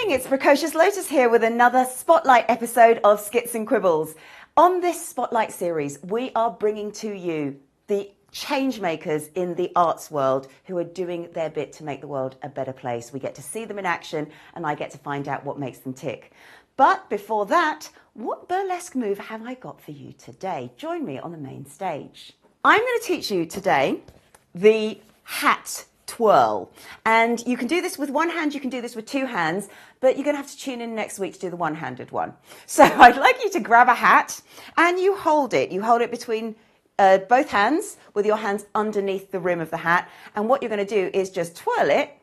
It's Precocious Lotus here with another Spotlight episode of Skits and Quibbles. On this Spotlight series, we are bringing to you the change makers in the arts world who are doing their bit to make the world a better place. We get to see them in action and I get to find out what makes them tick. But before that, what burlesque move have I got for you today? Join me on the main stage. I'm going to teach you today the hat twirl. And you can do this with one hand, you can do this with two hands, but you're going to have to tune in next week to do the one-handed one. So I'd like you to grab a hat and you hold it. You hold it between both hands with your hands underneath the rim of the hat. And what you're going to do is just twirl it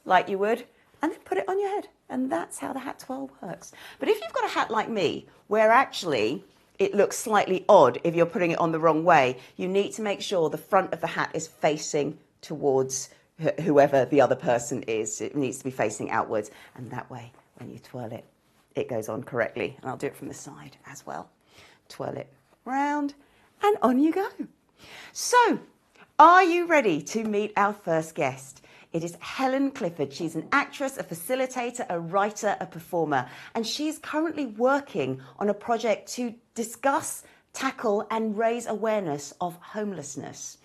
like you would and then put it on your head. And that's how the hat twirl works. But if you've got a hat like me, where actually it looks slightly odd if you're putting it on the wrong way, you need to make sure the front of the hat is facing towards whoever the other person is. It needs to be facing outwards, and that way when you twirl it, it goes on correctly. And I'll do it from the side as well. Twirl it round and on you go. So are you ready to meet our first guest? It is Helen Clifford. She's an actress, a facilitator, a writer, a performer, and she's currently working on a project to discuss, tackle and raise awareness of homelessness.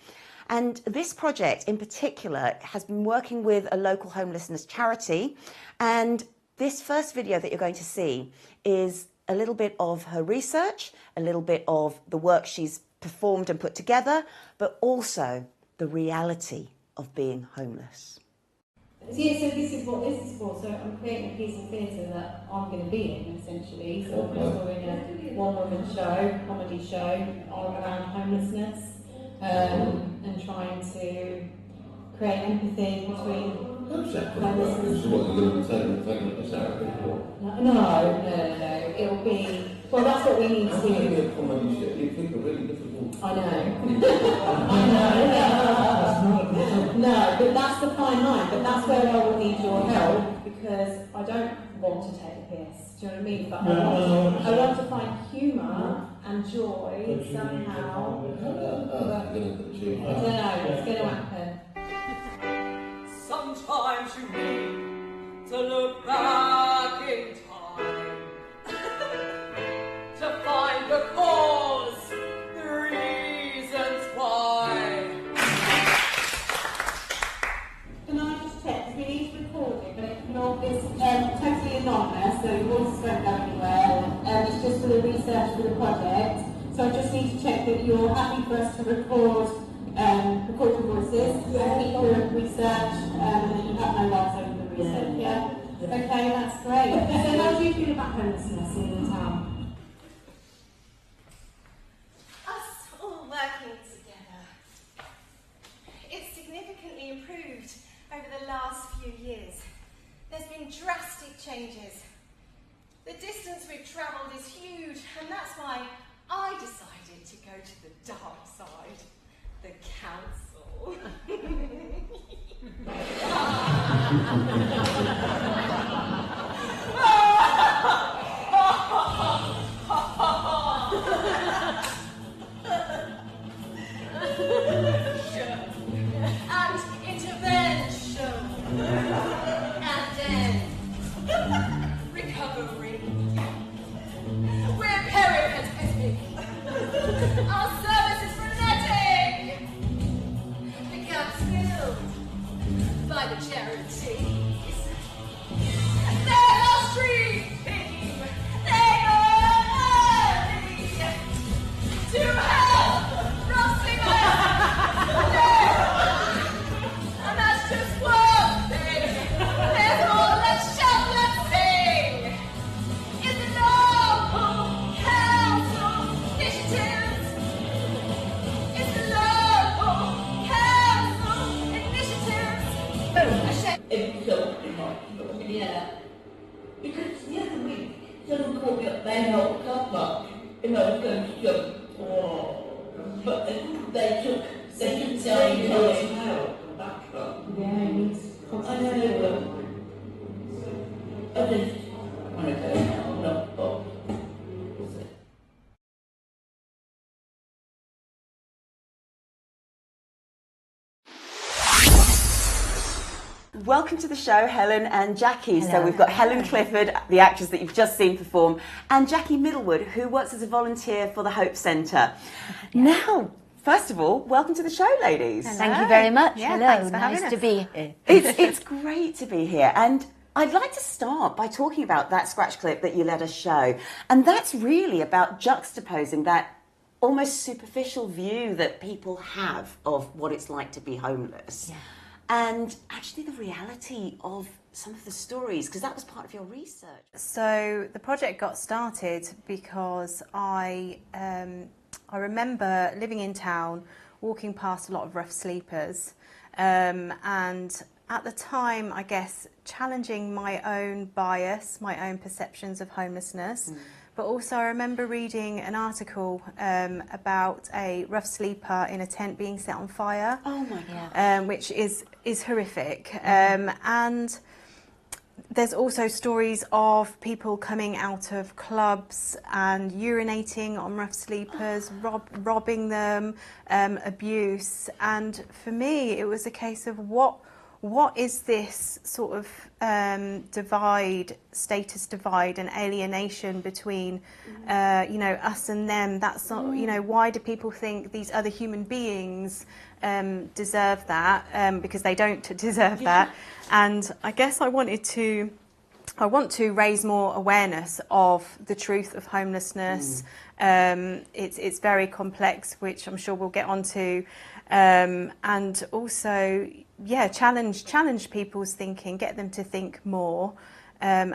And this project in particular has been working with a local homelessness charity. And this first video that you're going to see is a little bit of her research, a little bit of the work she's performed and put together, but also the reality of being homeless. Yeah, so this is what this is for. So I'm creating a piece of theatre that I'm going to be in, essentially. So we're doing a one-woman show, comedy show around homelessness. And trying to create empathy between homelessness. So what, you're going to take a charity? No. It'll be, well, that's what we need to do. A comedy show, you think are really difficult. I know. No, but that's the fine line. But that's where I will need your help, because I don't want to take a piss. Do you know what I mean? But I want to find humour and joy somehow. I don't know, it's going to happen. Sometimes you need to look back in time to find the cause, the reasons why. Can I just check? We need to record it, but it's totally anonymous, so your voices won't go anywhere. It's just for the research for the project. So I just need to check that you're happy for us to record your voices, keep your research, and that you have no rights over the research, yeah? Okay, that's great. So how do you feel about homelessness in the town? Us all working together. It's significantly improved over the last few years. There's been drastic changes. The distance we've travelled is huge, and that's why I decided to go to the dark side, the council. And intervention. And then recovery. We're peripatetic. Our service is frenetic. The gap's filled by the charities. They're our street team. They go early to help rustling and that's just one thing. There's more, let's shout, let's sing. In the local council initiatives. In the local council initiatives. Yeah. Because the other week, someone called me up there helped car park, and I was going to jump. But they took tell you to help back up. Yeah, it needs I know. I just want to go now, not Bob. welcome to the show, Helen and Jacqui. So Hello. we've got Helen Clifford, the actress that you've just seen perform, and Jacqui Middlewood, who works as a volunteer for the Hope Centre. Now, first of all, welcome to the show, ladies. Thank you very much. Yeah, Hello, thanks for nice having to us. be here. It's great to be here, and I'd like to start by talking about that scratch clip that you let us show, and that's really about juxtaposing that almost superficial view that people have of what it's like to be homeless, and actually the reality of some of the stories, because that was part of your research. So the project got started because I remember living in town, walking past a lot of rough sleepers, and at the time, I guess, challenging my own bias, my own perceptions of homelessness. But also I remember reading an article about a rough sleeper in a tent being set on fire. Oh my God. Which is horrific. And there's also stories of people coming out of clubs and urinating on rough sleepers, robbing them, abuse. And for me, it was a case of what is this sort of status divide and alienation between, you know, us and them? That's not, you know, why do people think these other human beings deserve that? Because they don't deserve that. And I guess I want to raise more awareness of the truth of homelessness. It's very complex, which I'm sure we'll get onto, and also, challenge people's thinking, get them to think more, and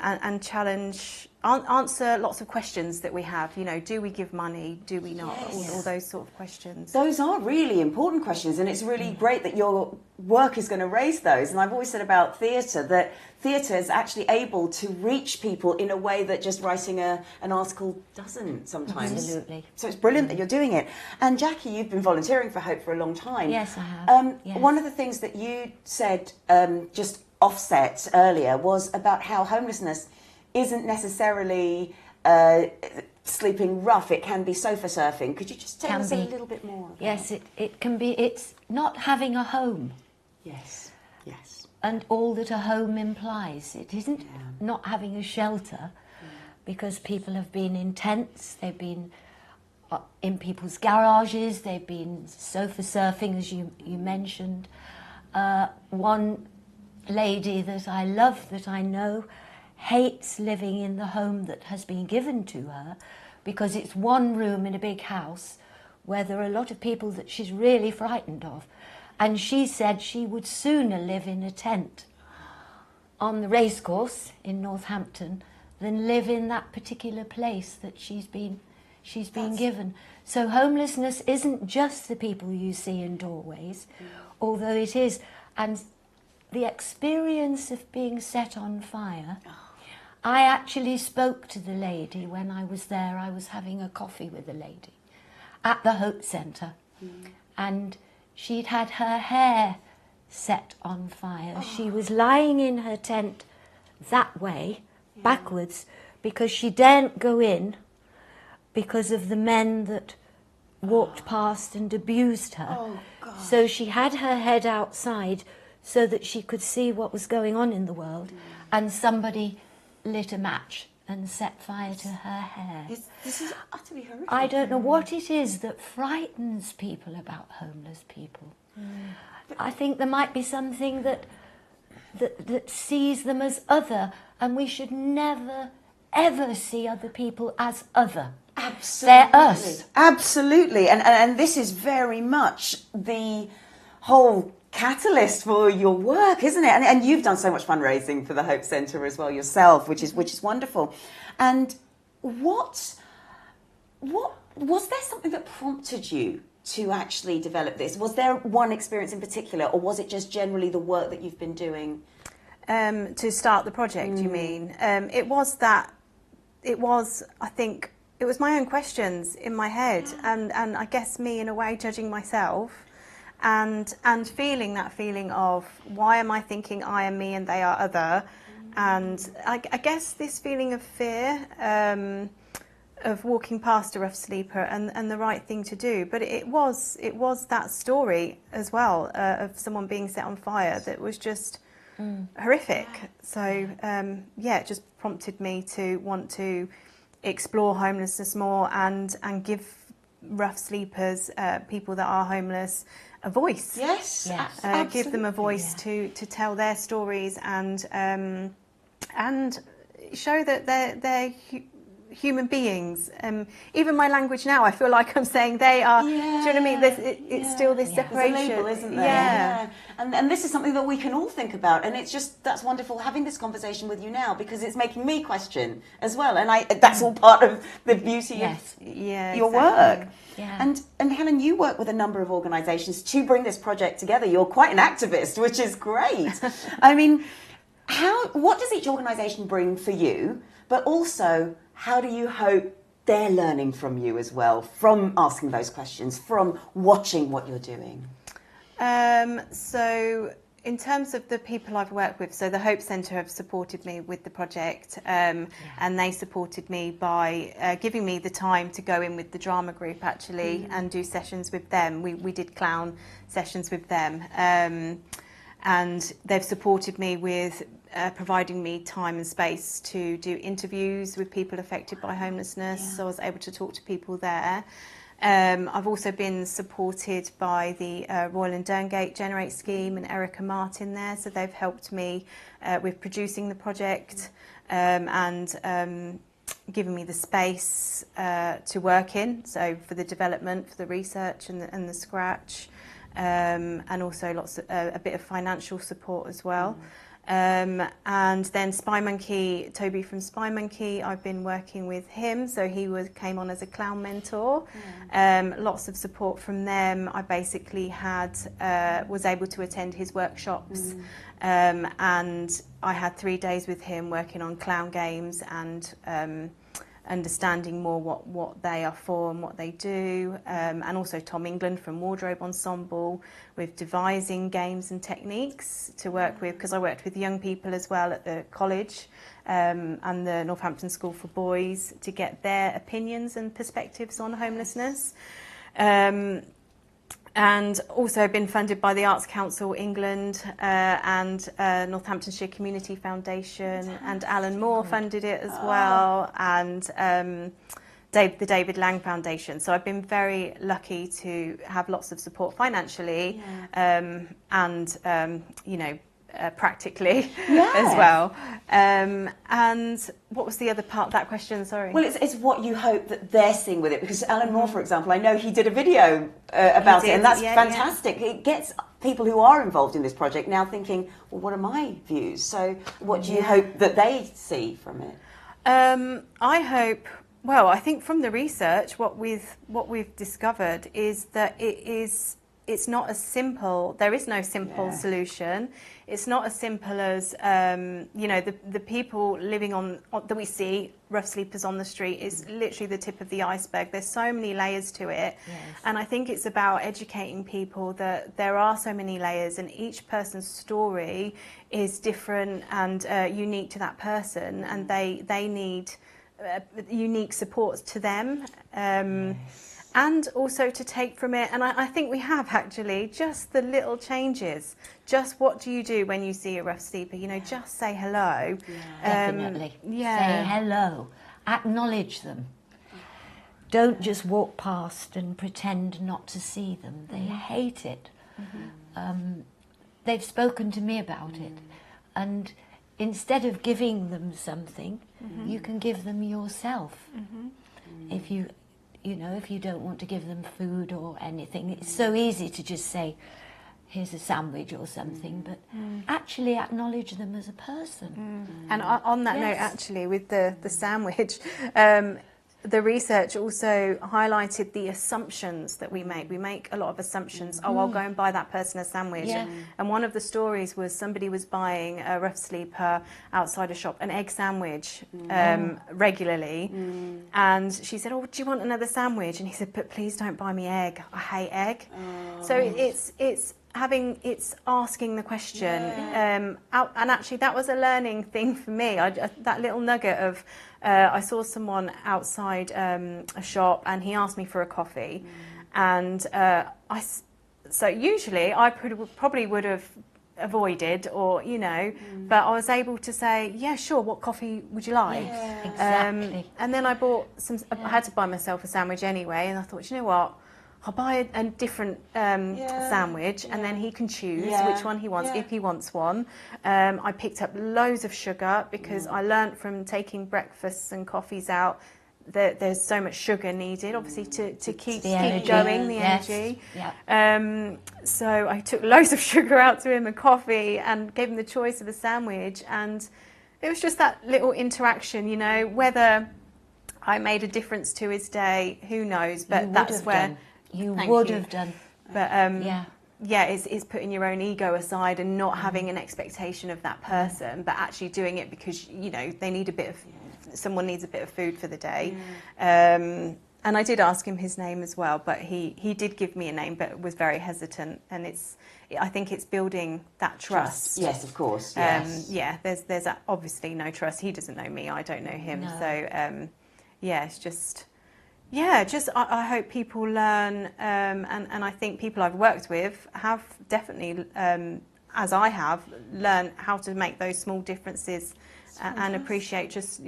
answer lots of questions that we have. You know, do we give money? Do we not? All those sort of questions. Those are really important questions, and it's really great that your work is going to raise those. And I've always said about theatre that theatre is actually able to reach people in a way that just writing an article doesn't sometimes. Absolutely. So it's brilliant that you're doing it. And Jacqui, you've been volunteering for Hope for a long time. Yes, I have. Yes. One of the things that you said just offset earlier was about how homelessness isn't necessarily sleeping rough. It can be sofa surfing. Could you just tell us a little bit more about Yes, it can be. It's not having a home. Yes, yes. And all that a home implies. It isn't not having a shelter, because people have been in tents, they've been in people's garages, they've been sofa surfing, as you mentioned. One lady that I love, that I know, hates living in the home that has been given to her, because it's one room in a big house where there are a lot of people that she's really frightened of. And she said she would sooner live in a tent on the racecourse in Northampton than live in that particular place that she's been given. So homelessness isn't just the people you see in doorways, although it is. And the experience of being set on fire, I actually spoke to the lady when I was there. I was having a coffee with the lady at the Hope Centre, and she'd had her hair set on fire. She was lying in her tent that way, backwards, because she daren't go in because of the men that walked past and abused her. So she had her head outside so that she could see what was going on in the world, and somebody lit a match and set fire to her hair. This is utterly horrific. I don't know what it is that frightens people about homeless people. I think there might be something that sees them as other, and we should never, ever see other people as other. Absolutely. They're us. Absolutely. And this is very much the whole catalyst for your work, isn't it? And you've done so much fundraising for the Hope Centre as well yourself, which is wonderful. And what was there something that prompted you to actually develop this? Was there one experience in particular, or was it just generally the work that you've been doing? To start the project, you mean? It was, I think, it was my own questions in my head, and I guess me in a way judging myself, and feeling that feeling of, why am I thinking I am me and they are other? And I guess this feeling of fear, of walking past a rough sleeper and the right thing to do. But it was that story as well, of someone being set on fire, that was just horrific. So yeah, it just prompted me to want to explore homelessness more and give rough sleepers, people that are homeless, a voice. Yes, Give them a voice to tell their stories and show that they're human beings. Even my language now, I feel like I'm saying they are. Do you know what I mean? It's still this separation. There's a label, isn't there? Yeah. And this is something that we can all think about, and it's just, that's wonderful having this conversation with you now, because it's making me question as well, and that's all part of the beauty of your work. Yeah. And Helen, you work with a number of organisations to bring this project together. You're quite an activist, which is great. I mean, what does each organisation bring for you, but also how do you hope they're learning from you as well, from asking those questions, from watching what you're doing? So in terms of the people I've worked with, so the Hope Centre have supported me with the project, and they supported me by giving me the time to go in with the drama group actually and do sessions with them. We did clown sessions with them, and they've supported me with providing me time and space to do interviews with people affected by homelessness, so I was able to talk to people there. I've also been supported by the Royal and Derngate Generate Scheme and Erica Martin there, so they've helped me with producing the project and giving me the space to work in, so for the development, for the research and the scratch, and also a bit of financial support as well. And then Spy Monkey, Toby from Spy Monkey, I've been working with him, so he came on as a clown mentor. Lots of support from them. I basically was able to attend his workshops, and I had 3 days with him working on clown games and understanding more what they are for and what they do, and also Tom England from Wardrobe Ensemble with devising games and techniques to work with, because I worked with young people as well at the college and the Northampton School for Boys to get their opinions and perspectives on homelessness. And also been funded by the Arts Council England and Northamptonshire Community Foundation, and Alan Moore funded it as well, and the David Lang Foundation. So I've been very lucky to have lots of support financially and practically as well. And what was the other part of that question? Sorry. Well, it's what you hope that they're seeing with it, because Alan Moore, for example, I know he did a video about it, and that's fantastic. It gets people who are involved in this project now thinking, well, what are my views? So what do you hope that they see from it? I hope, well, I think from the research, what we've discovered is that it's not as simple. There is no simple solution. It's not as simple as, the people living that we see, rough sleepers on the street, is literally the tip of the iceberg. There's so many layers to it. Yes. And I think it's about educating people that there are so many layers, and each person's story is different and unique to that person, and they need unique supports to them. And also to take from it, and I think we have actually, just the little changes. Just what do you do when you see a rough sleeper? Just say hello. Definitely. Say hello. Acknowledge them. Don't just walk past and pretend not to see them. They hate it. They've spoken to me about it. And instead of giving them something, you can give them yourself. If you don't want to give them food or anything, it's so easy to just say, here's a sandwich or something, but actually acknowledge them as a person. And on that note, actually, with the sandwich, the research also highlighted the assumptions that we make. We make a lot of assumptions. Oh, I'll go and buy that person a sandwich. And one of the stories was somebody was buying a rough sleeper outside a shop, an egg sandwich, regularly. And she said, oh, do you want another sandwich? And he said, but please don't buy me egg. I hate egg. So it's asking the question. And actually that was a learning thing for me. That little nugget of, I saw someone outside a shop and he asked me for a coffee. And so usually I probably would have avoided, or but I was able to say, yeah, sure, what coffee would you like? Yes, exactly. And then I bought I had to buy myself a sandwich anyway, and I thought, you know what, I'll buy a different sandwich, and then he can choose which one he wants, if he wants one. I picked up loads of sugar because I learnt from taking breakfasts and coffees out that there's so much sugar needed, obviously, to keep going, the energy. Yeah. So I took loads of sugar out to him and coffee and gave him the choice of a sandwich. And it was just that little interaction, whether I made a difference to his day, who knows? But that's where... You would have done. But it's putting your own ego aside and not having an expectation of that person, but actually doing it because, they need someone needs a bit of food for the day. And I did ask him his name as well, but he did give me a name, but was very hesitant. And I think it's building that trust. Yes, of course. Yes. There's obviously no trust. He doesn't know me. I don't know him. No. So it's just. Yeah, I hope people learn, and I think people I've worked with have definitely, as I have, learned how to make those small differences and appreciate just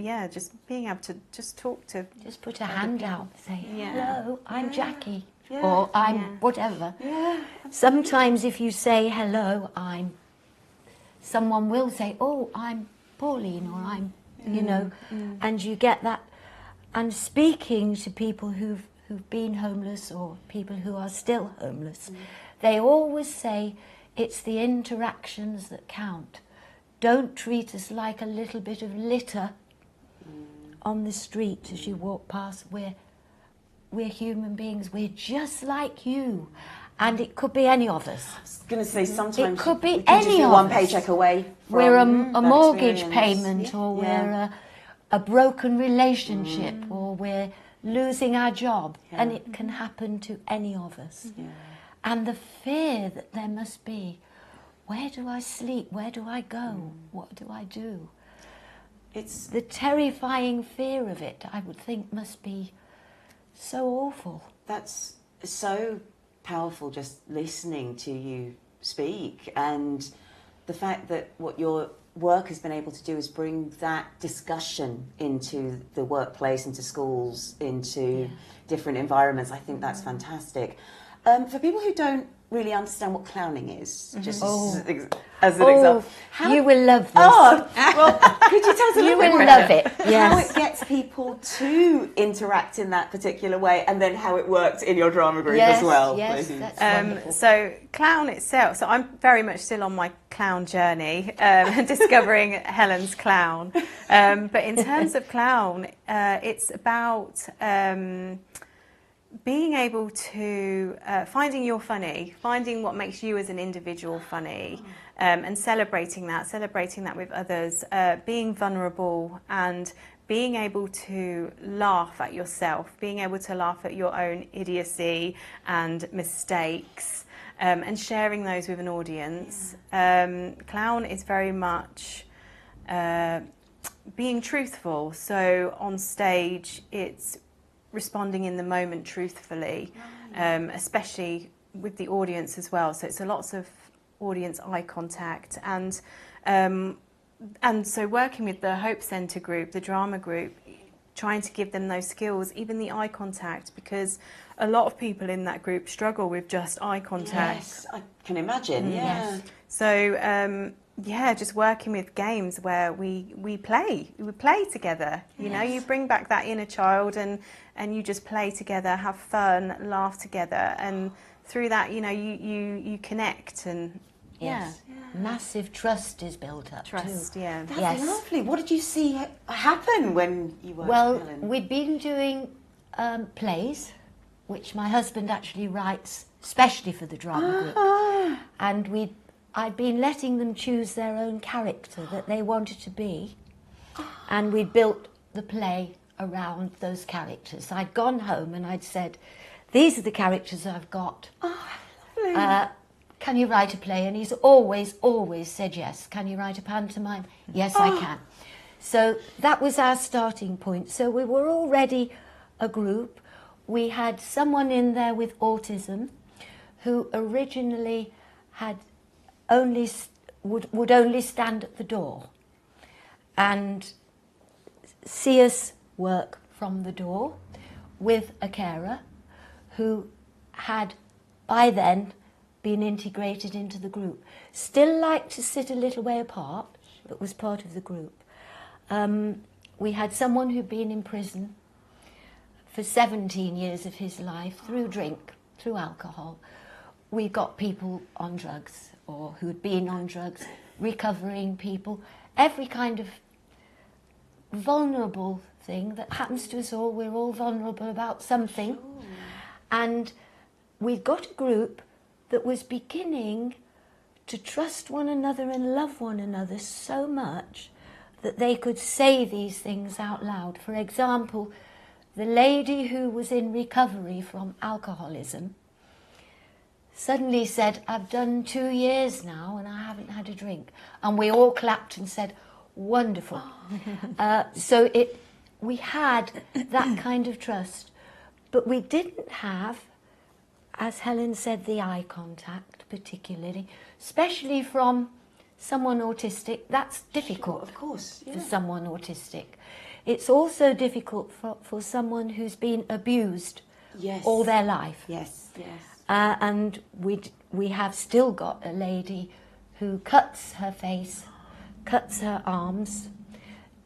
being able to just talk to. Just put a hand out, say, hello, I'm Jacqui, Yeah. or I'm whatever. Yeah. Sometimes if you say hello, someone will say, oh, I'm Pauline, or I'm, and you get that. And speaking to people who've been homeless or people who are still homeless, they always say it's the interactions that count. Don't treat us like a little bit of litter on the street as you walk past. We're human beings. We're just like you. And it could be any of us. I was going to say, sometimes it could be we can just any be of one us. paycheck away from we're a mortgage experience. payment, or we're a broken relationship, or we're losing our job, and it can happen to any of us. And the fear that there must be, where do I sleep, where do I go, what do I do? It's the terrifying fear of it, I would think, must be so awful. That's so powerful, just listening to you speak, and the fact that what your work has been able to do is bring that discussion into the workplace, into schools, into different environments. I think that's fantastic. For people who don't really understand what clowning is, just as an example. You will love this. Well, could you tell us a little bit will love it, yes. how it gets people to interact in that particular way, and then how it worked in your drama group as well? Yes, please. that's wonderful. So clown itself, so I'm very much still on my clown journey, discovering Helen's clown. But in terms of clown, it's about being able to finding your funny, finding what makes you as an individual funny, and celebrating that with others, being vulnerable and being able to laugh at yourself, being able to laugh at your own idiocy and mistakes, and sharing those with an audience. Clown is very much being truthful. So on stage, it's responding in the moment truthfully, especially with the audience as well. So it's lots of audience eye contact, and so working with the Hope Centre group, the drama group, trying to give them those skills, even the eye contact, because a lot of people in that group struggle with just eye contact. Yes, I can imagine. Yes. So just working with games where we play together. You know, you bring back that inner child and you just play together, have fun, laugh together, and through that, you know, you connect and massive trust is built up. trust. Too. Yeah, That's lovely. What did you see happen when you worked Well, with Helen? we'd been doing plays, which my husband actually writes, especially for the drama group, and I'd been letting them choose their own character that they wanted to be, and we'd built the play around those characters. I'd gone home and I'd said, these are the characters I've got. Can you write a play? And he's always said yes. Can you write a pantomime? Yes, I can. So that was our starting point. So we were already a group. We had someone in there with autism who originally had only would only stand at the door and see us work from the door with a carer who had by then been integrated into the group. Still liked to sit a little way apart, but was part of the group. We had someone who'd been in prison for 17 years of his life through drink, through alcohol. We got people on drugs or who'd been on drugs, recovering people, every kind of vulnerable thing that happens to us all. We're all vulnerable about something. Sure. And we've got a group that was beginning to trust one another and love one another so much that they could say these things out loud. For example, the lady who was in recovery from alcoholism suddenly said, "I've done 2 years now and I haven't had a drink." And we all clapped and said, "Wonderful." So we had that kind of trust, but we didn't have, as Helen said, the eye contact particularly, especially from someone autistic. That's difficult, of course, for someone autistic. It's also difficult for someone who's been abused all their life. Yes, yes. And we have still got a lady who cuts her face, cuts her arms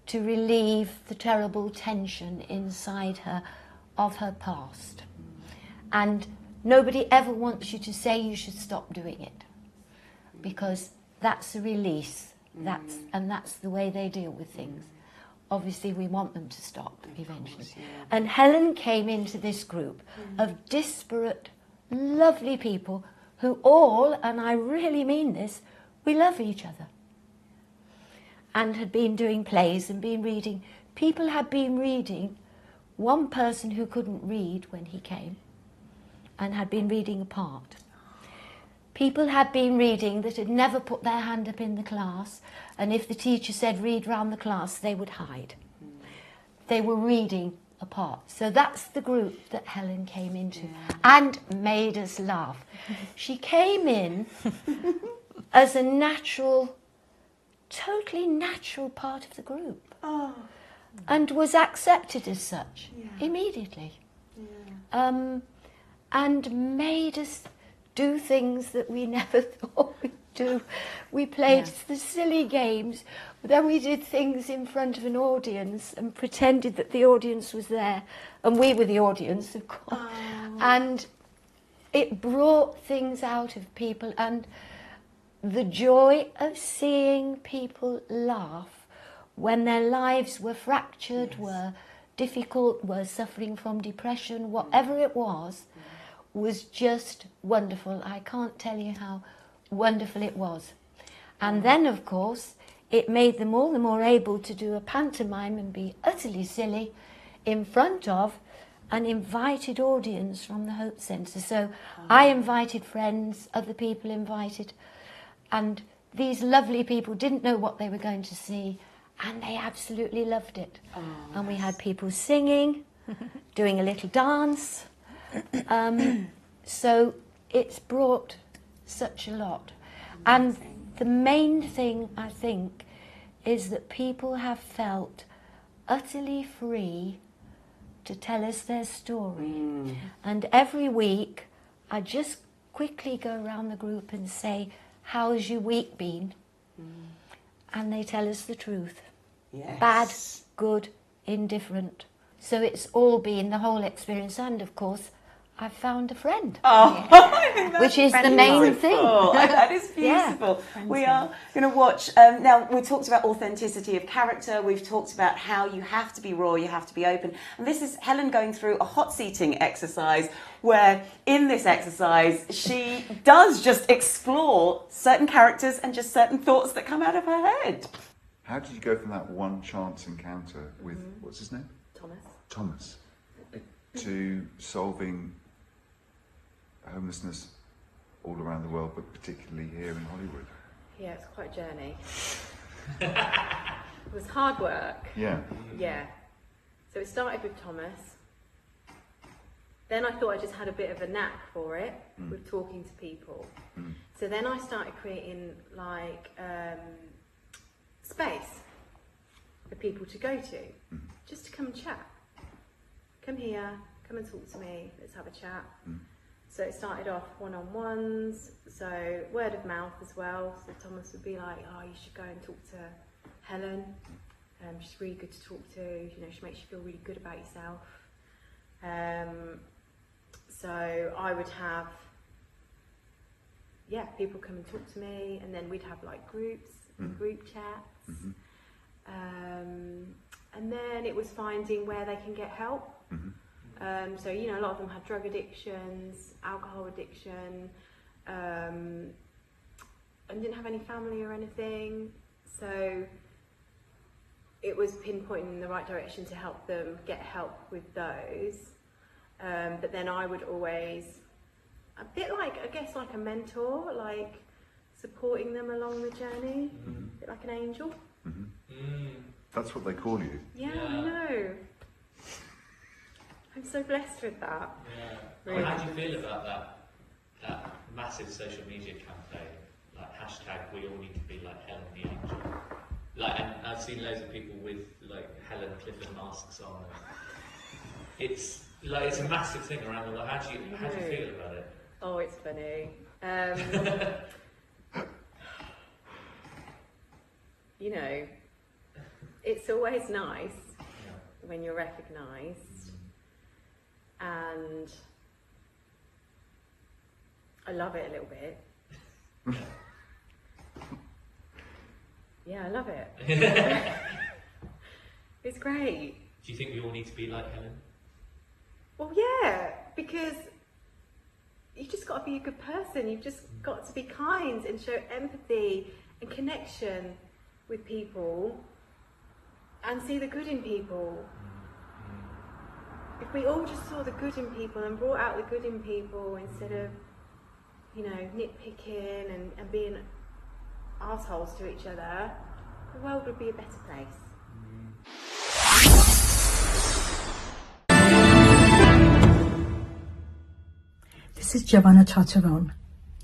to relieve the terrible tension inside her of her past. And nobody ever wants you to say you should stop doing it, because that's a release. That's the way they deal with things. Obviously, we want them to stop eventually. And Helen came into this group of disparate, lovely people who all, and I really mean this, we love each other. And had been doing plays and been reading. People had been reading. One person who couldn't read when he came and had been reading a part. People had been reading that had never put their hand up in the class, and if the teacher said read round the class, they would hide. They were reading a part. So that's the group that Helen came into and made us laugh. She came in as a natural, totally natural part of the group and was accepted as such immediately. And made us do things that we never thought we'd do. We played the silly games, but then we did things in front of an audience and pretended that the audience was there, and we were the audience, of course. And it brought things out of people, and the joy of seeing people laugh when their lives were fractured, were difficult, were suffering from depression, whatever it was just wonderful. I can't tell you how wonderful it was. And then, of course, it made them all the more able to do a pantomime and be utterly silly in front of an invited audience from the Hope Centre. So I invited friends, other people invited, and these lovely people didn't know what they were going to see, and they absolutely loved it. And we had people singing, doing a little dance. So it's brought such a lot. And the main thing, I think, is that people have felt utterly free to tell us their story. And every week, I just quickly go around the group and say, "How's your week been?" And they tell us the truth. Bad, good, indifferent. So it's all been the whole experience. And, of course, I've found a friend, which is the main thing. That is beautiful. We are going to watch. Now, we talked about authenticity of character. We've talked about how you have to be raw, you have to be open. And this is Helen going through a hot seating exercise where in this exercise she does just explore certain characters and just certain thoughts that come out of her head. How did you go from that one chance encounter with, what's his name? Thomas. To solving homelessness all around the world, but particularly here in Hollywood? Yeah, it's quite a journey. It was hard work. Yeah. So it started with Thomas. Then I thought I just had a bit of a knack for it, with talking to people. So So then I started creating like space for people to go to, just to come and chat. Come here, come and talk to me, let's have a chat. So it started off one-on-ones, so word of mouth as well. So Thomas would be like, oh, you should go and talk to Helen. She's really good to talk to, you know, she makes you feel really good about yourself. So I would have, people come and talk to me, and then we'd have like groups, group chats. And then it was finding where they can get help. So, you know, a lot of them had drug addictions, alcohol addiction, and didn't have any family or anything. So it was pinpointing in the right direction to help them get help with those. But then I would always, a bit like, I guess, like a mentor, like supporting them along the journey, a bit like an angel. That's what they call you. Yeah, I know. I'm so blessed with that. Yeah. Really. How do you feel about that massive social media campaign, like hashtag we all need to be like Helen the Angel? Like, and I've seen loads of people with like Helen Clifford masks on. It's like it's a massive thing around the world. How do you feel about it? Oh, it's funny. You know, it's always nice when you're recognised, and I love it a little bit. Yeah, I love it. It's great. Do you think we all need to be like Helen? Well, yeah, because you've just got to be a good person. You've just got to be kind and show empathy and connection with people and see the good in people. If we all just saw the good in people and brought out the good in people instead of, you know, nitpicking and being arseholes to each other, the world would be a better place. This is Giovanna Tartarone,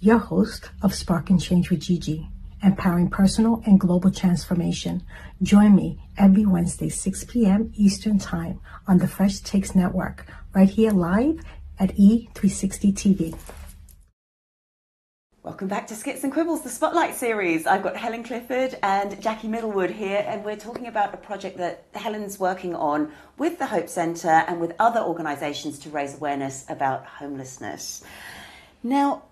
your host of Spark and Change with Gigi, empowering personal and global transformation. Join me every Wednesday, 6 p.m. Eastern Time on the Fresh Takes Network, right here live at E360 TV. Welcome back to Skits and Quibbles, the Spotlight series. I've got Helen Clifford and Jacqui Middlewood here, and we're talking about a project that Helen's working on with the Hope Centre and with other organisations to raise awareness about homelessness. Now,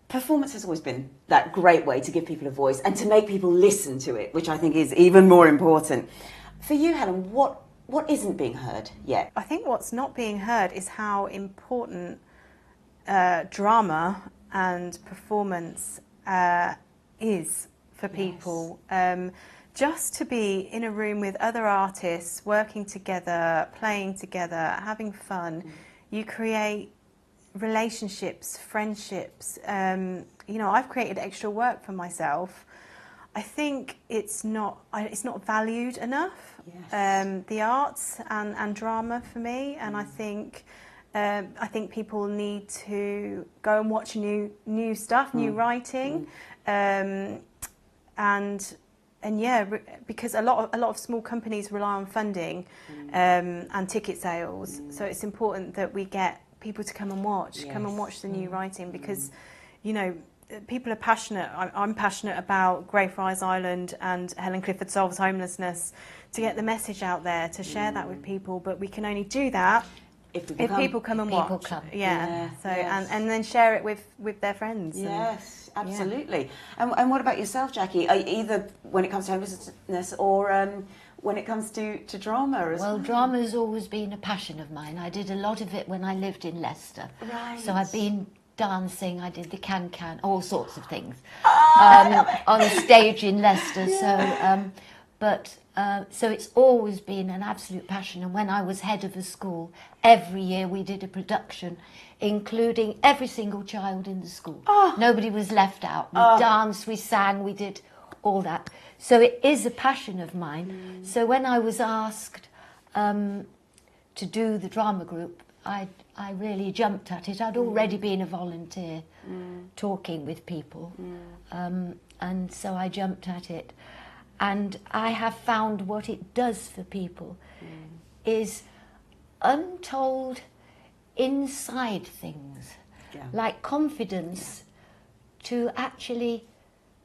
performance has always been that great way to give people a voice and to make people listen to it, which I think is even more important. For you, Helen, what isn't being heard yet? I think what's not being heard is how important drama and performance is for people. Just to be in a room with other artists, working together, playing together, having fun, you create relationships, friendships. You know, I've created extra work for myself. I think it's not valued enough. The arts and drama for me, and I think people need to go and watch new stuff, new writing, and yeah, because a lot of small companies rely on funding and ticket sales. So it's important that we get people to come and watch the new writing, because you know, people are passionate. I'm passionate about Greyfriars Island and Helen Clifford Solves Homelessness, to get the message out there, to share that with people. But we can only do that if people come and watch. And then share it with their friends. Yes, absolutely. And what about yourself, Jacqui? Either when it comes to homelessness or when it comes to drama as well? Well, drama has always been a passion of mine. I did a lot of it when I lived in Leicester. Right. So I've been dancing, I did the can-can, all sorts of things on stage in Leicester. So it's always been an absolute passion. And when I was head of a school, every year we did a production, including every single child in the school. Nobody was left out. We danced, we sang, we did all that. So it is a passion of mine. So when I was asked to do the drama group, I really jumped at it. I'd already been a volunteer talking with people, and so I jumped at it. And I have found what it does for people is untold inside things, like confidence to actually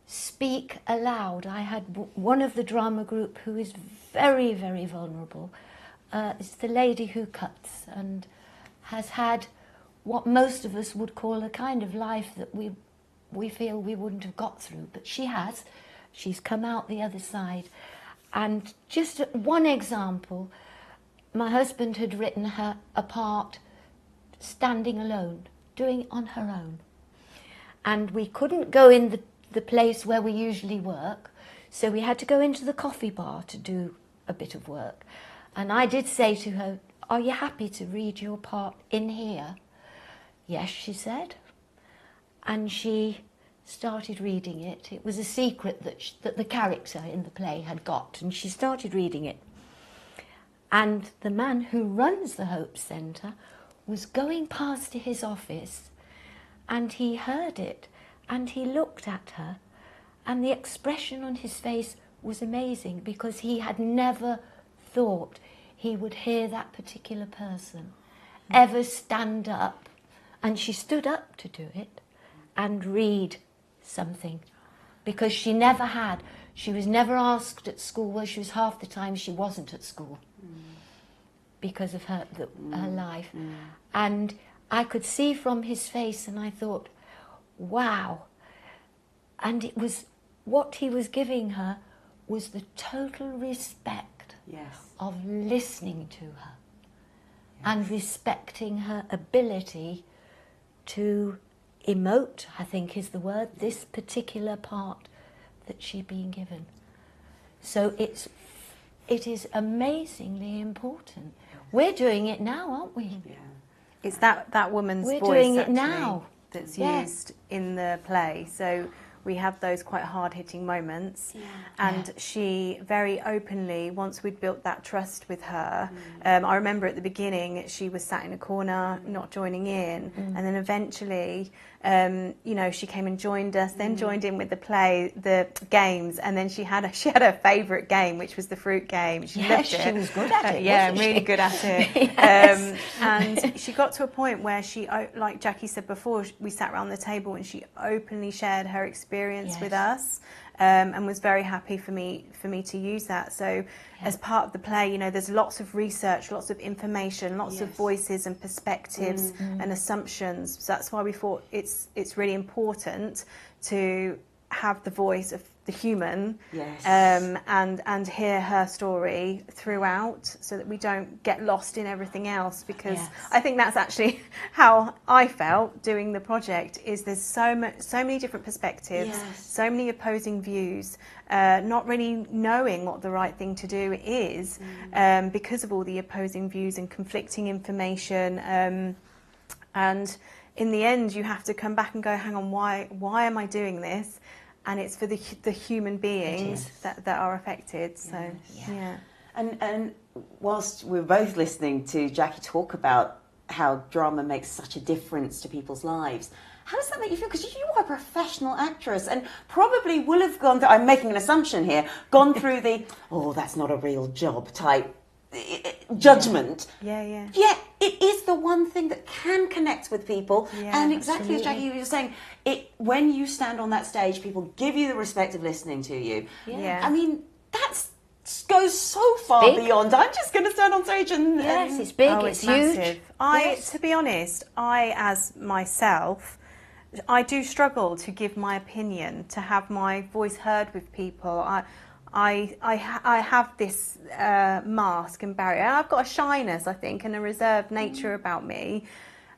speak aloud. I had one of the drama group who is very, very vulnerable. It's the lady who cuts and has had what most of us would call a kind of life that we feel we wouldn't have got through, but she has. She's come out the other side. And just one example, my husband had written her a part standing alone, doing it on her own. And we couldn't go in the place where we usually work, so we had to go into the coffee bar to do a bit of work. And I did say to her, "Are you happy to read your part in here?" "Yes," she said. And she started reading it. It was a secret that the character in the play had got, and she started reading it. And the man who runs the Hope Centre was going past to his office, and he heard it, and he looked at her, and the expression on his face was amazing, because he had never thought he would hear that particular person ever stand up. And she stood up to do it and read something, because she never had. She was never asked at school. Well, she was half the time she wasn't at school because of her life. And I could see from his face, and I thought, wow. And it was what he was giving her was the total respect of listening to her and respecting her ability to emote, I think is the word, this particular part that she'd been given. So it is amazingly important. We're doing it now, aren't we? It's that woman's We're voice doing it actually now. that's used in the play. So we have those quite hard-hitting moments, and she very openly, once we'd built that trust with her, I remember at the beginning she was sat in a corner not joining in, and then eventually you know, she came and joined us, then joined in with the play, the games, and then she had her favourite game, which was the fruit game. She loved it. She was good at it. Really good at it. Yes. And she got to a point where she, like Jacqui said before, we sat around the table and she openly shared her experience with us, and was very happy for me to use that. So as part of the play, you know, there's lots of research, lots of information, lots of voices and perspectives and assumptions. So that's why we thought it's really important to have the voice of the human, and hear her story throughout, so that we don't get lost in everything else. Because I think that's actually how I felt doing the project. Is there's so many different perspectives, so many opposing views, not really knowing what the right thing to do is, because of all the opposing views and conflicting information, and in the end you have to come back and go, hang on, why am I doing this? And it's for the human beings that are affected. So And whilst we're both listening to Jacqui talk about how drama makes such a difference to people's lives, how does that make you feel? Because you are a professional actress and probably will have gone through, I'm making an assumption here, gone through the, oh, that's not a real job type judgment. Yet it is the one thing that can connect with people, and exactly as Jacqui was saying, when you stand on that stage, people give you the respect of listening to you. I mean, that goes so far beyond, I'm just going to stand on stage and it's big, it's huge. Massive. To be honest, I as myself, I do struggle to give my opinion, to have my voice heard with people. I have this mask and barrier. I've got a shyness, I think, and a reserved nature about me.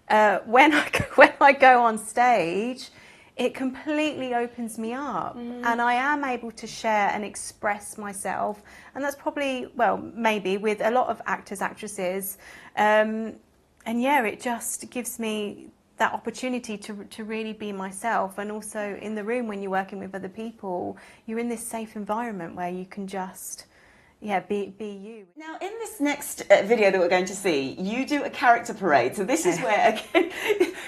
When I go on stage, it completely opens me up, and I am able to share and express myself. And that's probably, well, maybe with a lot of actors, actresses, and it just gives me that opportunity to really be myself. And also in the room, when you're working with other people, you're in this safe environment where you can just, yeah, be you. Now, in this next video that we're going to see, you do a character parade. So this is where, again,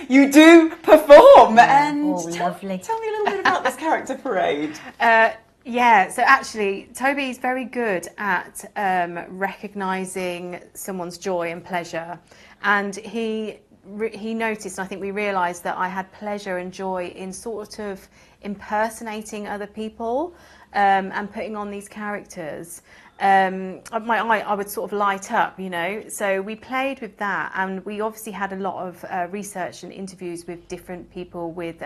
you do perform. And lovely. Tell me a little bit about this character parade. Yeah, so actually, Toby's very good at recognising someone's joy and pleasure. And he noticed, and I think we realised, that I had pleasure and joy in sort of impersonating other people and putting on these characters. I would sort of light up, you know. So we played with that, and we obviously had a lot of research and interviews with different people with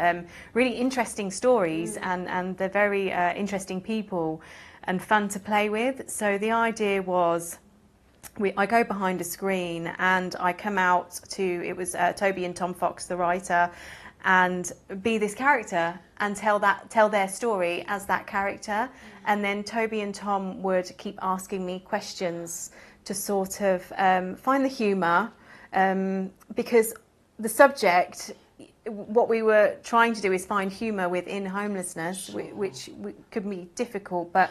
really interesting stories, and they're very interesting people and fun to play with. So the idea was, I go behind a screen and I come out to, it was Toby and Tom Fox, the writer, and be this character and tell their story as that character. And then Toby and Tom would keep asking me questions to sort of find the humour, because the subject, what we were trying to do is find humour within homelessness, which could be difficult, but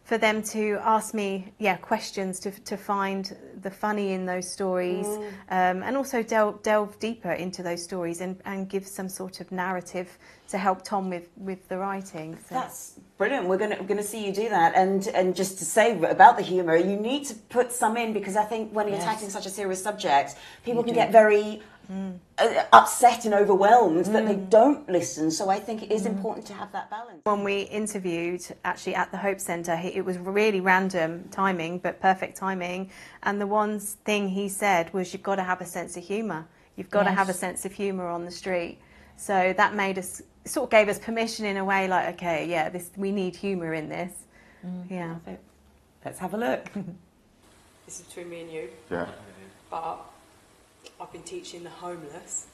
for them to ask me, questions to find the funny in those stories, and also delve deeper into those stories and give some sort of narrative to help Tom with the writing. So. That's brilliant. We're going to see you do that. And just to say about the humour, you need to put some in, because I think when you're tackling such a serious subject, people can get very upset and overwhelmed that they don't listen. So I think it is important to have that balance. When we interviewed actually at the Hope Centre, it was really random timing, but perfect timing. And the one thing he said was, you've got to have a sense of humour. You've got to have a sense of humour on the street. So that made us, sort of gave us permission in a way, like, okay, we need humour in this. Yeah. Let's have a look. This is between me and you. Yeah. But I've been teaching the homeless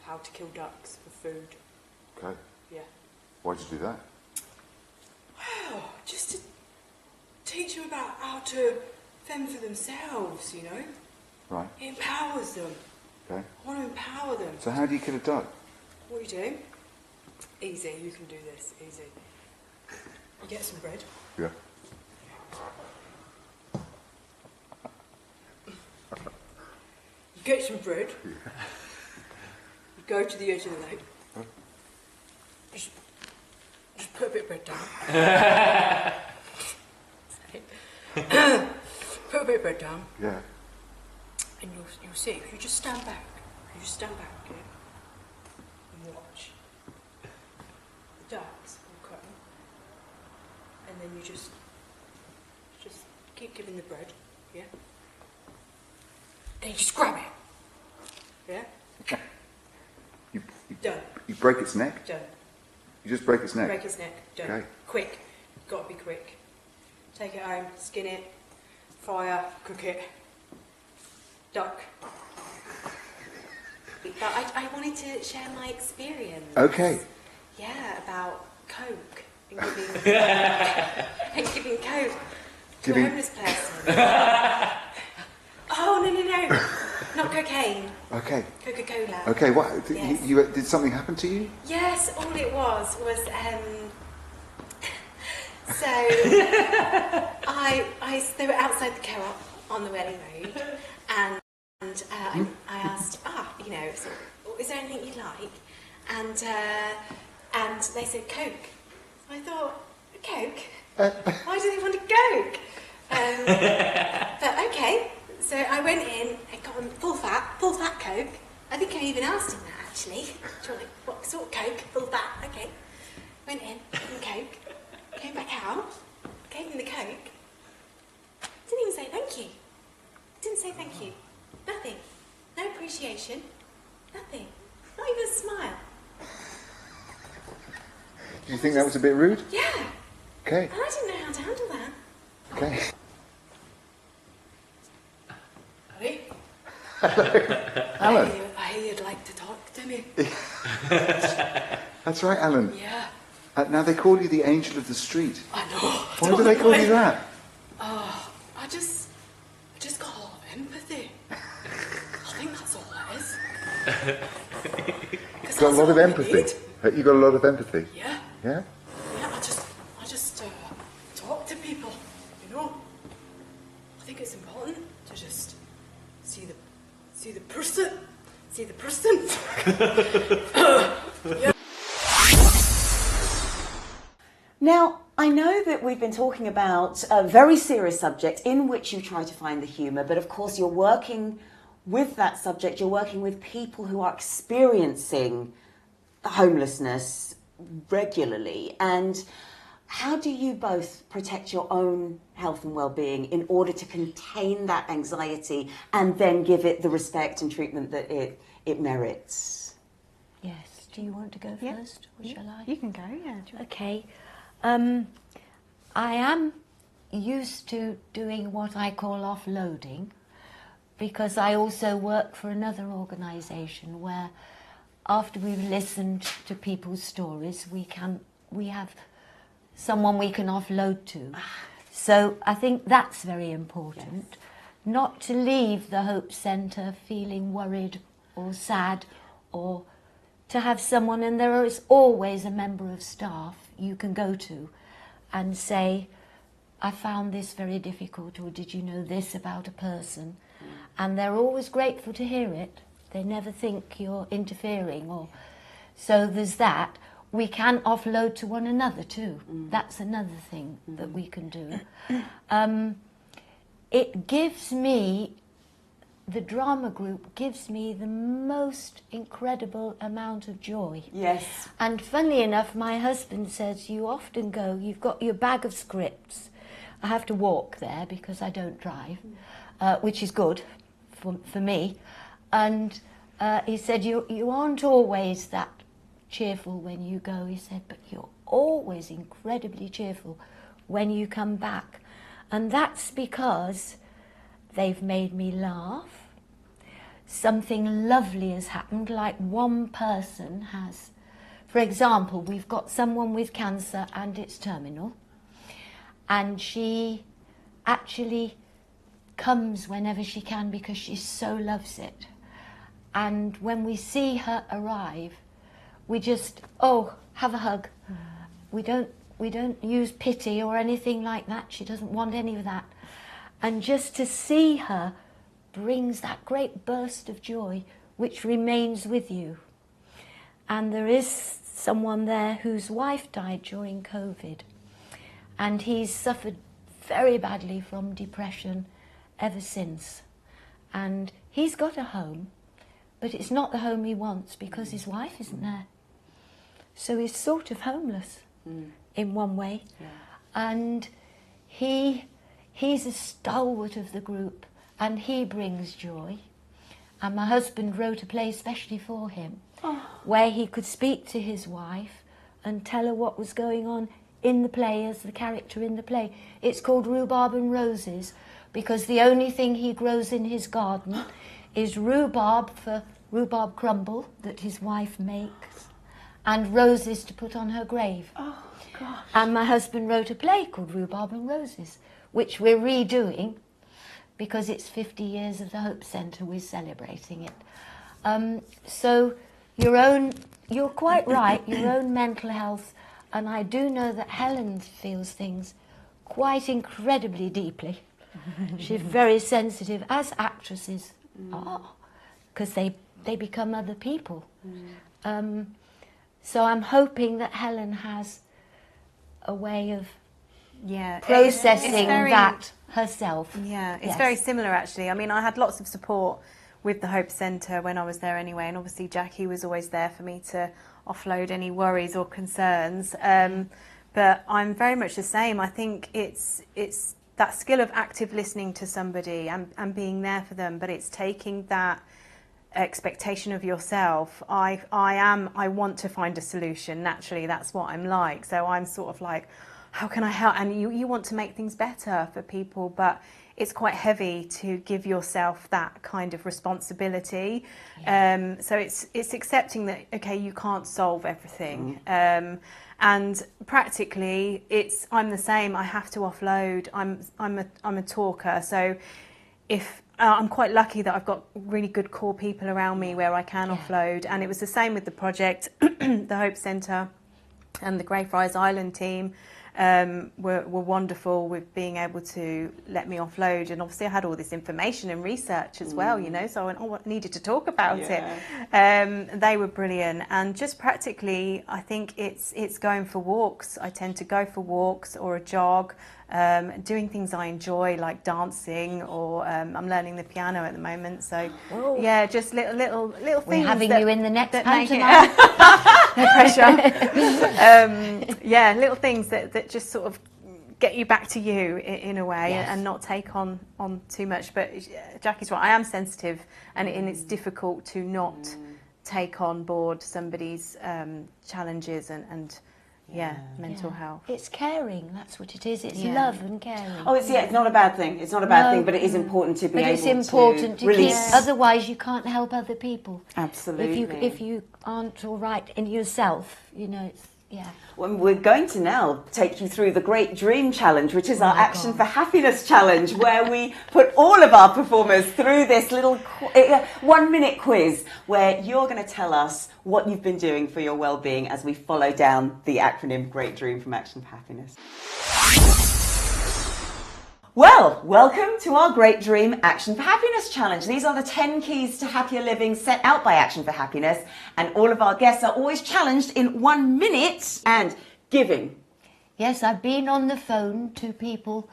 how to kill ducks for food. Okay. Yeah. Why'd you do that? Well, just to teach them about how to fend for themselves, you know. Right. It empowers them. Okay. I want to empower them. So how do you kill a duck? What do you do? Easy, you can do this, easy. You get some bread. Yeah. You get some bread. You go to the edge of the lake. Just put a bit of bread down. Put a bit of bread down. Yeah. And you'll see, if you just stand back, yeah, and watch. The ducks will come, and then you just keep giving the bread, yeah? And you just grab it, yeah? Done. You break its neck? Done. You just break its neck? Break its neck, done. Okay. Quick, got to be quick. Take it home, skin it, fire, cook it. Duck. But I wanted to share my experience. Okay. Yeah, about Coke and giving Coke to a homeless person. Oh, no. Not cocaine. Okay. Coca-Cola. Okay, what? Yes. Did something happen to you? Yes, all it was so they were outside the co-op on the Welling Road, and I asked, so, is there anything you'd like? And they said Coke. So I thought, Coke? Why do they want a Coke? But okay. So I went in and got them full fat Coke. I think I even asked him that actually. Do you want what sort of Coke? Full fat. Okay. Went in, Coke. Came back out. Gave him the Coke. Didn't even say thank you. Didn't say thank you. Nothing. No appreciation. Nothing. Not even a smile. Do you think that was a bit rude? Yeah. Okay. And I didn't know how to handle that. Okay. Honey? Alan. I hear you'd like to talk to me. That's right, Alan. Yeah. Now they call you the angel of the street. I know. Why do they call you that? Oh, I just got a lot of empathy. I think that's all it is. You've got a lot of empathy. You got a lot of empathy. Yeah. Yeah. Yeah. I just talk to people, you know. see the person. See the person. Yeah. Now, I know that we've been talking about a very serious subject in which you try to find the humour, but of course you're working with that subject, you're working with people who are experiencing homelessness regularly. And how do you both protect your own health and well-being in order to contain that anxiety and then give it the respect and treatment that it merits? Yes. Do you want to go first, or shall I? You can go, yeah. Okay. I am used to doing what I call offloading, because I also work for another organisation where, after we've listened to people's stories, we have someone we can offload to. So I think that's very important, not to leave the Hope Centre feeling worried or sad, or to have someone, and there is always a member of staff you can go to and say, I found this very difficult, or did you know this about a person? And they're always grateful to hear it. They never think you're interfering, or so there's that. We can offload to one another too. That's another thing that we can do. It gives me, the drama group gives me the most incredible amount of joy. Yes. And funnily enough, my husband says, you often go, you've got your bag of scripts. I have to walk there because I don't drive, which is good for me. And he said, you aren't always that cheerful when you go. He said, but you're always incredibly cheerful when you come back. And that's because they've made me laugh. Something lovely has happened, like one person has. For example, we've got someone with cancer and it's terminal. And she actually comes whenever she can because she so loves it. And when we see her arrive, we just, have a hug. We don't use pity or anything like that. She doesn't want any of that. And just to see her brings that great burst of joy which remains with you. And there is someone there whose wife died during COVID, and he's suffered very badly from depression ever since. And he's got a home, but it's not the home he wants because his wife isn't there. So he's sort of homeless in one way. Yeah. And he's a stalwart of the group, and he brings joy. And my husband wrote a play especially for him, where he could speak to his wife and tell her what was going on in the play as the character in the play. It's called Rhubarb and Roses, because the only thing he grows in his garden is rhubarb for rhubarb crumble that his wife makes, and roses to put on her grave. Oh, gosh. And my husband wrote a play called Rhubarb and Roses, which we're redoing because it's 50 years of the Hope Centre. We're celebrating it. So you're quite right, your own mental health, and I do know that Helen feels things quite incredibly deeply. She's very sensitive, as actresses are, because they become other people. So I'm hoping that Helen has a way of processing that herself. Yeah, it's very similar actually. I mean, I had lots of support with the Hope Centre when I was there anyway, and obviously Jacqui was always there for me to offload any worries or concerns. But I'm very much the same. I think it's that skill of active listening to somebody and being there for them, but it's taking that expectation of yourself. I want to find a solution. Naturally, that's what I'm like. So I'm sort of like, how can I help? And you want to make things better for people, but it's quite heavy to give yourself that kind of responsibility. So it's accepting that, okay, you can't solve everything. And practically, I'm the same. I have to offload. I'm a talker. So if I'm quite lucky that I've got really good core people around me where I can offload. And it was the same with the project, the Hope Centre and the Greyfriars Island team. were wonderful with being able to let me offload. And obviously I had all this information and research as well, you know, so I went, oh, I needed to talk about it. They were brilliant. And just practically, I think it's going for walks. I tend to go for walks or a jog, doing things I enjoy, like dancing, or I'm learning the piano at the moment. So yeah, just little things. We're having you in the next pantomime. No pressure. Yeah, little things that just sort of get you back to you in a way, and not take on too much. But Jackie's right, I am sensitive, and it's difficult to not take on board somebody's challenges and mental health. It's caring, that's what it is. It's love and caring. Oh, it's not a bad thing. It's not a bad thing, but it is important to be able it's important to release. keep, otherwise you can't help other people. Absolutely. If you aren't all right in yourself, you know, it's, Well, we're going to now take you through the Great Dream Challenge, which is our Action for Happiness Challenge, where we put all of our performers through this little 1-minute quiz where you're going to tell us what you've been doing for your well-being as we follow down the acronym Great Dream from Action for Happiness. Well, welcome to our Great Dream Action for Happiness Challenge. These are the 10 keys to happier living set out by Action for Happiness, and all of our guests are always challenged in 1 minute and giving. Yes, I've been on the phone to people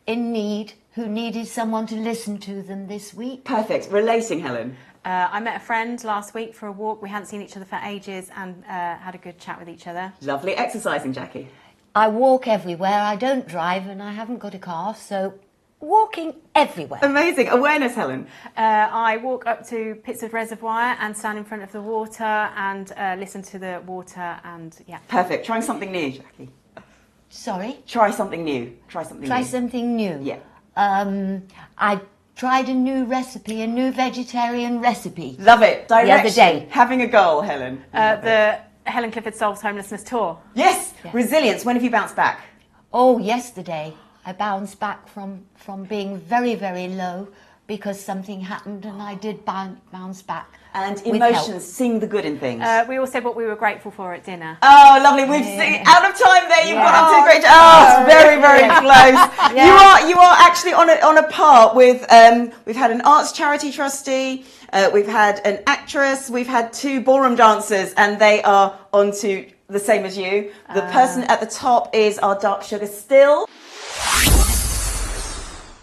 in need who needed someone to listen to them this week. Perfect. Relating, Helen. I met a friend last week for a walk. We hadn't seen each other for ages, and had a good chat with each other. Lovely. Exercising, Jackie. I walk everywhere. I don't drive and I haven't got a car, so walking everywhere. Amazing. Awareness, Helen. I walk up to Pittsford Reservoir and stand in front of the water and listen to the water, and Perfect. Trying something new, Jackie. Sorry? Try something new. Try Something new. Yeah. I tried a new recipe, a new vegetarian recipe. Love it. Direction. The other day. Having a goal, Helen. The Helen Clifford Solves Homelessness tour. Yes. Resilience. When have you bounced back? Oh, yesterday. I bounced back from being very, very low because something happened, and I did bounce back. And emotions, seeing the good in things. We all said what we were grateful for at dinner. Oh, lovely. We've seen, out of time there. You've got up to a great... Oh, it's very, very close. You are actually on a par with... we've had an arts charity trustee. We've had an actress. We've had 2 ballroom dancers, and they are on to the same as you. The person at the top is our dark sugar still.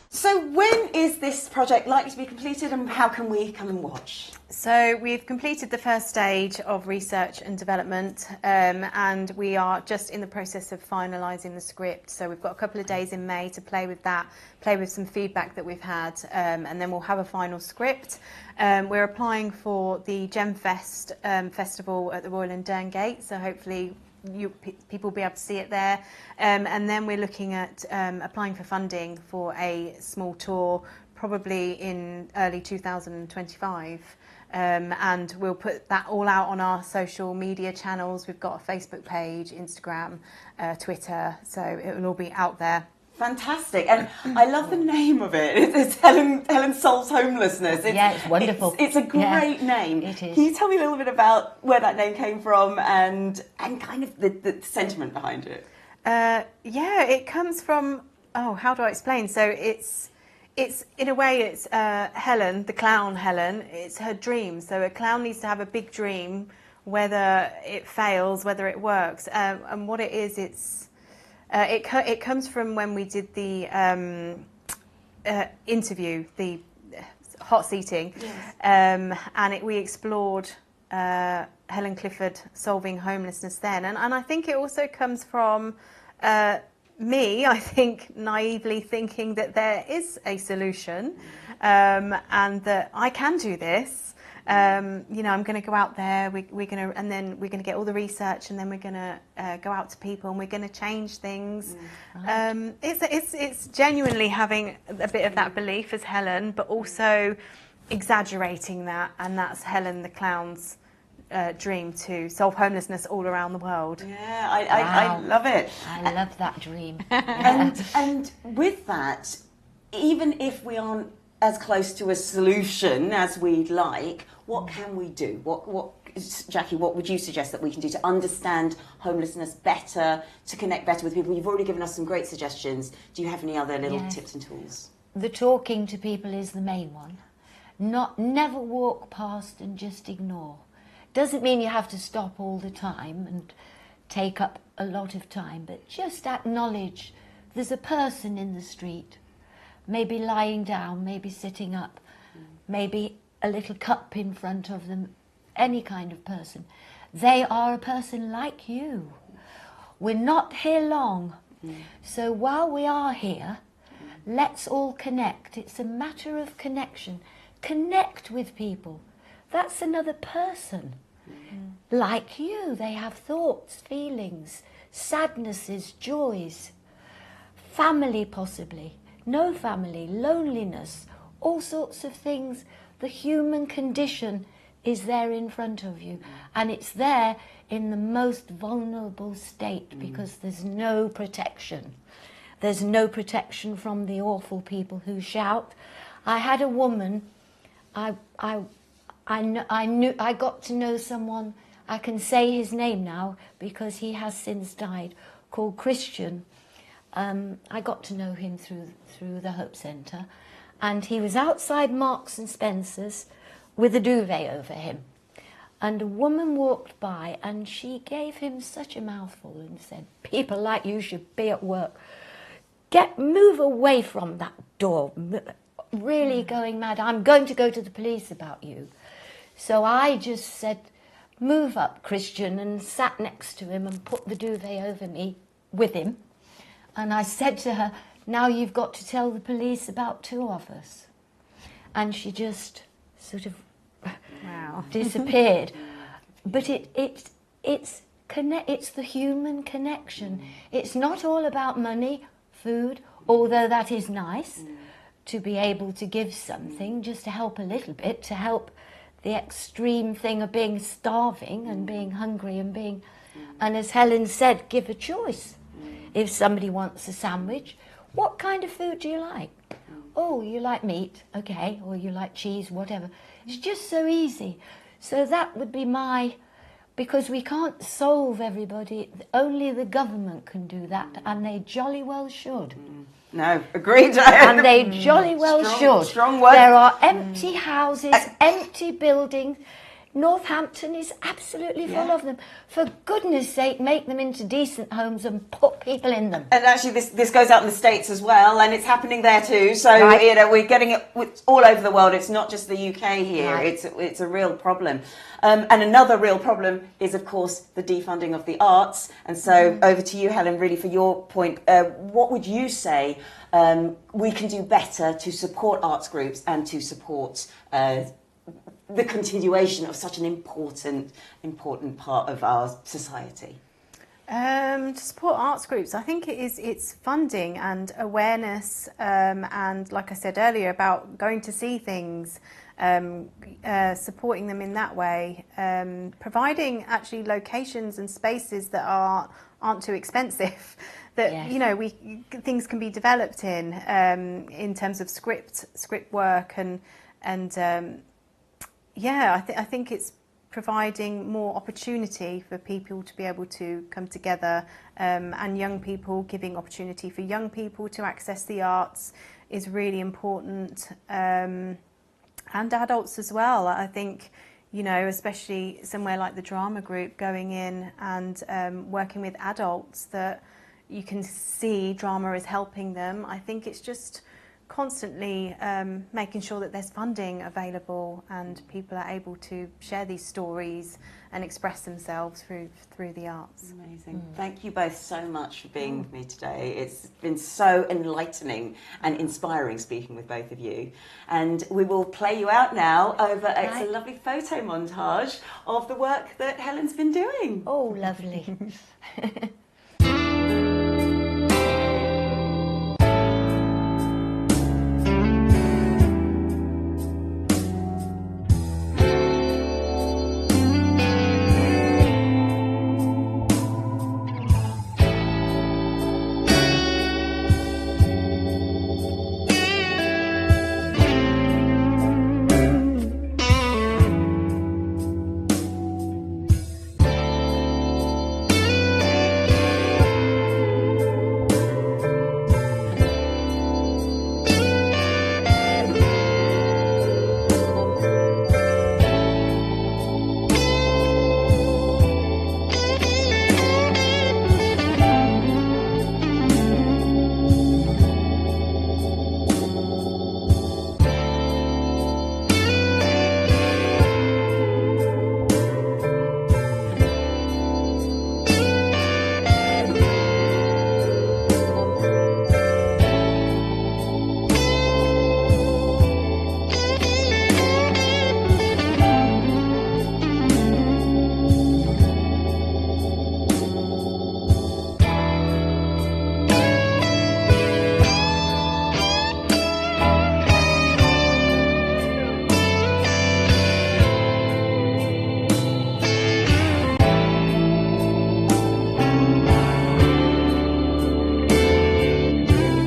So when is this project likely to be completed, and how can we come and watch? So we've completed the first stage of research and development, and we are just in the process of finalising the script. So we've got a couple of days in May to play with that, play with some feedback that we've had, and then we'll have a final script. We're applying for the Gemfest festival at the Royal and Derngate, so hopefully people will be able to see it there. And then we're looking at applying for funding for a small tour, probably in early 2025. And we'll put that all out on our social media channels. We've got a Facebook page, Instagram, Twitter, so it will all be out there. Fantastic. And I love the name of it. It's Helen Solves Homelessness. It's wonderful. It's a great name. It is. Can you tell me a little bit about where that name came from and kind of the sentiment behind it? It comes from, how do I explain? So it's in a way, it's Helen, the clown Helen, it's her dream. So a clown needs to have a big dream, whether it fails, whether it works. And what it is, it comes from when we did the interview, the hot seating, and we explored Helen Clifford solving homelessness then. And I think it also comes from me, I think, naively thinking that there is a solution, and that I can do this. I'm going to go out there. We're going to get all the research, and then we're going to go out to people, and we're going to change things. It's genuinely having a bit of that belief as Helen, but also exaggerating that, and that's Helen the clown's dream to solve homelessness all around the world. Yeah, I love it. I love that dream. And with that, even if we aren't as close to a solution as we'd like, what can we do? What, Jacqui, what would you suggest that we can do to understand homelessness better, to connect better with people? You've already given us some great suggestions. Do you have any other little tips and tools? The talking to people is the main one. Never walk past and just ignore. Doesn't mean you have to stop all the time and take up a lot of time, but just acknowledge there's a person in the street, maybe lying down, maybe sitting up, maybe a little cup in front of them, any kind of person. They are a person like you. We're not here long. So while we are here, let's all connect. It's a matter of connection. Connect with people. That's another person. Like you, they have thoughts, feelings, sadnesses, joys, family possibly, no family, loneliness, all sorts of things. The human condition is there in front of you, and it's there in the most vulnerable state because there's no protection. There's no protection from the awful people who shout. I had a woman, I got to know someone, I can say his name now because he has since died, called Christian. I got to know him through the Hope Centre, and he was outside Marks and Spencer's with a duvet over him. And a woman walked by and she gave him such a mouthful and said, people like you should be at work. Move away from that door. Really going mad. I'm going to go to the police about you. So I just said, move up, Christian, and sat next to him and put the duvet over me with him. And I said to her, now you've got to tell the police about two of us. And she just sort of disappeared. But it's the human connection. It's not all about money, food, although that is nice to be able to give something, just to help a little bit, to help the extreme thing of being starving and being hungry and being, and as Helen said, give a choice. If somebody wants a sandwich, what kind of food do you like? Oh, you like meat, okay, or you like cheese, whatever. It's just so easy. So that would be because we can't solve everybody, only the government can do that, and they jolly well should. No, agreed. And they jolly well should. Strong word. There are empty houses, empty buildings. Northampton is absolutely full of them. For goodness sake, make them into decent homes and put people in them. And actually, this goes out in the States as well, and it's happening there too. So you know, we're getting it all over the world. It's not just the UK here. Right. It's a real problem. And another real problem is, of course, the defunding of the arts. And so over to you, Helen, really for your point. What would you say we can do better to support arts groups and to support the continuation of such an important part of our society? To support arts groups, I think it's funding and awareness, and like I said earlier about going to see things, supporting them in that way, providing actually locations and spaces that aren't too expensive, that you know things can be developed in terms of script work and I think it's providing more opportunity for people to be able to come together, and young people, giving opportunity for young people to access the arts is really important, and adults as well. I think, you know, especially somewhere like the drama group, going in and working with adults that you can see drama is helping them. I think it's just constantly making sure that there's funding available and people are able to share these stories and express themselves through the arts. Amazing. Thank you both so much for being with me today. It's been so enlightening and inspiring speaking with both of you. And we will play you out now over a lovely photo montage of the work that Helen's been doing. Oh, lovely.